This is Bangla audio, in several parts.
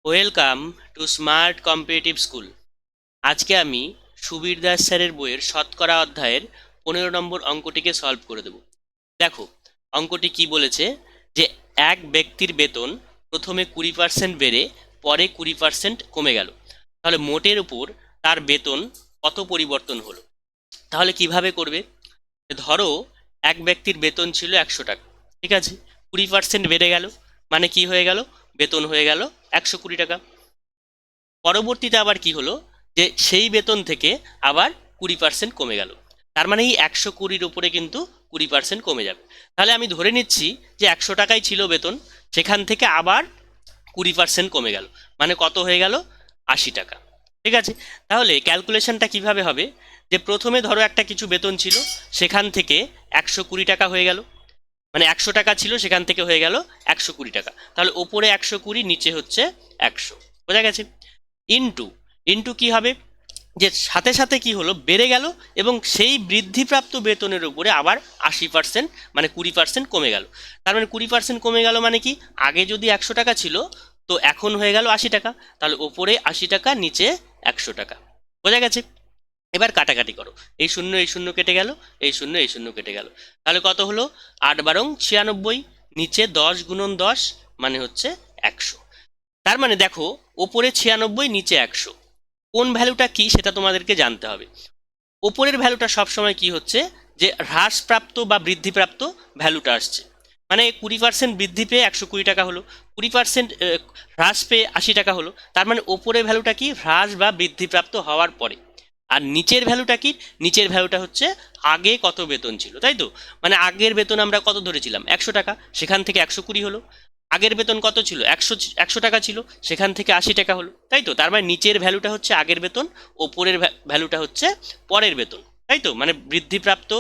Welcome to smart competitive school. আজকে আমি সুবীর দাস স্যারের বইয়ের শতকরা অধ্যায়ের 15 নম্বর অঙ্কটিকে সলভ করে দেব। দেখো, অঙ্কটি কি বলেছে যে এক ব্যক্তির বেতন প্রথমে 20% বেড়ে পরে 20% কমে গেল, তাহলে মোটের উপর তার বেতন কত পরিবর্তন হলো। তাহলে কিভাবে করবে? ধরো এক ব্যক্তির বেতন ছিল 100 টাকা, ঠিক আছে, 20% বেড়ে গেল, মানে কি হয়ে গেল? বেতন হয়ে গেল 120 টাকা। পরবর্তীতে আবার কি হলো, যে সেই বেতন থেকে আবার 20% কমে গেল, তার মানে এই 120-র উপরে কিন্তু 20% কমে যাবে। তাহলে আমি ধরে নিচ্ছি যে 100 টাকাই ছিল বেতন, সেখান থেকে আবার 20% কমে গেল, মানে কত হয়ে গেল? 80 টাকা। ঠিক আছে, তাহলে ক্যালকুলেশনটা কিভাবে হবে? যে প্রথমে ধরো একটা কিছু বেতন ছিল, সেখান থেকে 120 টাকা হয়ে গেল, মানে 100 টাকা ছিল সেখান থেকে হয়ে গেল 120 টাকা, তাহলে ওপরে 120, নিচে হচ্ছে 100। বোঝা গেছে? ইনটু ইনটু কি হবে, যে সাথে সাথে কি হলো, বেড়ে গেল এবং সেই বৃদ্ধিপ্রাপ্ত বেতনের উপরে আবার 80%, মানে 20% কমে গেল। তার মানে 20% কমে গেল মানে কি, আগে যদি 100 টাকা ছিল তো এখন হয়ে গেল 80 টাকা, তাহলে ওপরে 80 টাকা, নিচে 100 টাকা। বোঝা গেছে? এবার কাটাকাটি করো, এই শূন্য এই শূন্য কেটে গেল, এই শূন্য এই শূন্য কেটে গেল, তাহলে কত হলো? 8 × 92, নিচে 10 × 10, মানে হচ্ছে 100। তার মানে দেখো, ওপরে 96, নিচে 100, কোন ভ্যালুটা কি সেটা তোমাদেরকে জানতে হবে। ওপরের ভ্যালুটা সবসময় কি হচ্ছে, যে হ্রাসপ্রাপ্ত বা বৃদ্ধিপ্রাপ্ত ভ্যালুটা আসছে, মানে 20% বৃদ্ধি পেয়ে 120 টাকা হলো, 20% হ্রাস পেয়ে 80 টাকা হলো, তার মানে ওপরের ভ্যালুটা কি, হ্রাস বা বৃদ্ধিপ্রাপ্ত হওয়ার পরে। আর নিচের ভ্যালুটা কি, নিচের ভ্যালুটা হচ্ছে আগে কত বেতন ছিল, তাই তো? মানে আগের বেতন আমরা কত ধরেছিলাম? 100 টাকা, সেখান থেকে 120 হলো। আগের বেতন কত ছিল? 100 টাকা ছিল, সেখান থেকে 80 টাকা হলো, তাই তো? তার মানে নিচের ভ্যালুটা হচ্ছে আগের বেতন, ওপরের ভ্যালুটা হচ্ছে পরের বেতন, তাই তো? মানে বৃদ্ধিপ্রাপ্ত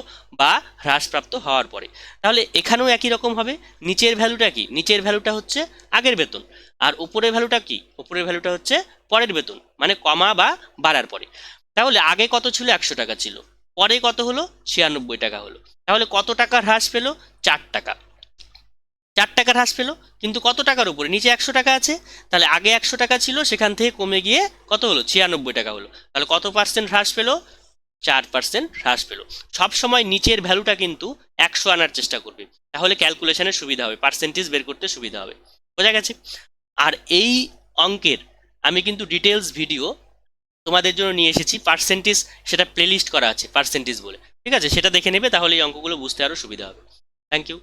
বা হ্রাসপ্রাপ্ত হওয়ার পরে। তাহলে এখানেও একই রকম হবে, নিচের ভ্যালুটা কি, নিচের ভ্যালুটা হচ্ছে আগের বেতন, আর উপরের ভ্যালুটা কি, উপরের ভ্যালুটা হচ্ছে পরের বেতন, মানে কমা বা বাড়ার পরে। তাহলে আগে কত ছিল? 100 টাকা ছিল, পরে কত হলো? 96 টাকা হলো। তাহলে কত টাকা হ্রাস পেলো? 4 টাকা। 4 টাকা হ্রাস পেলো, কিন্তু কত টাকার উপরে? নিচে 100 টাকা আছে, তাহলে আগে 100 টাকা ছিল, সেখান থেকে কমে গিয়ে কত হলো? 96 টাকা হলো। তাহলে কত পার্সেন্ট হ্রাস পেলো? 4% হ্রাস পেলো। সবসময় নিচের ভ্যালুটা কিন্তু 100 আনার চেষ্টা করবে, তাহলে ক্যালকুলেশনের সুবিধা হবে, পার্সেন্টেজ বের করতে সুবিধা হবে। বোঝা গেছে? আর এই অঙ্কের আমি কিন্তু ডিটেলস ভিডিও তোমাদের জন্য নিয়ে এসেছি, পার্সেন্টেজ, সেটা প্লেলিস্ট করা আছে পার্সেন্টেজ বলে, ঠিক আছে? সেটা দেখে নেবে, তাহলে এই অঙ্কগুলো বুঝতে আরও সুবিধা হবে। Thank you.